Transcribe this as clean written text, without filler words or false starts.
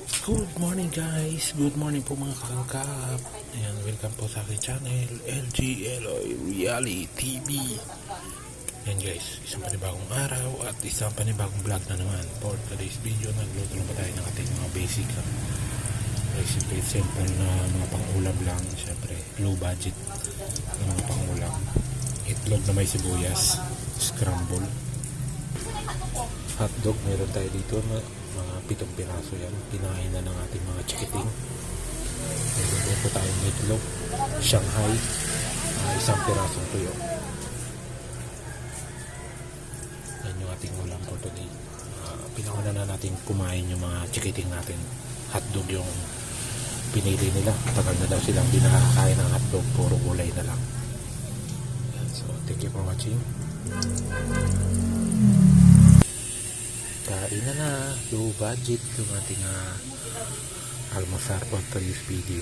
Good morning guys, good morning po mga kakangkap. Ayan, welcome po sa aking channel LGLOY Reality TV. Ayan guys, isang panibagong araw at isang panibagong vlog na naman. For today's video, nagluto lang pa tayo ng ating mga basic simple na mga pang-ulam lang. Siyempre, low budget na mga pang-ulam. Itlog na may sibuyas, scramble, hotdog, meron tayo dito na mga 7 piraso yan. Kinain na ng ating mga chikiting. Meron po tayong itlog, Shanghai, 1 pirasong tuyo. Yan yung ating ulam for today. Pinauna na natin kumain yung mga chikiting natin. Hotdog yung pinili nila. Tagal na daw silang binakakain ng hotdog, puro gulay na lang. Yan, so thank you for watching. Kain na, low budget yung ating almusal for today's video.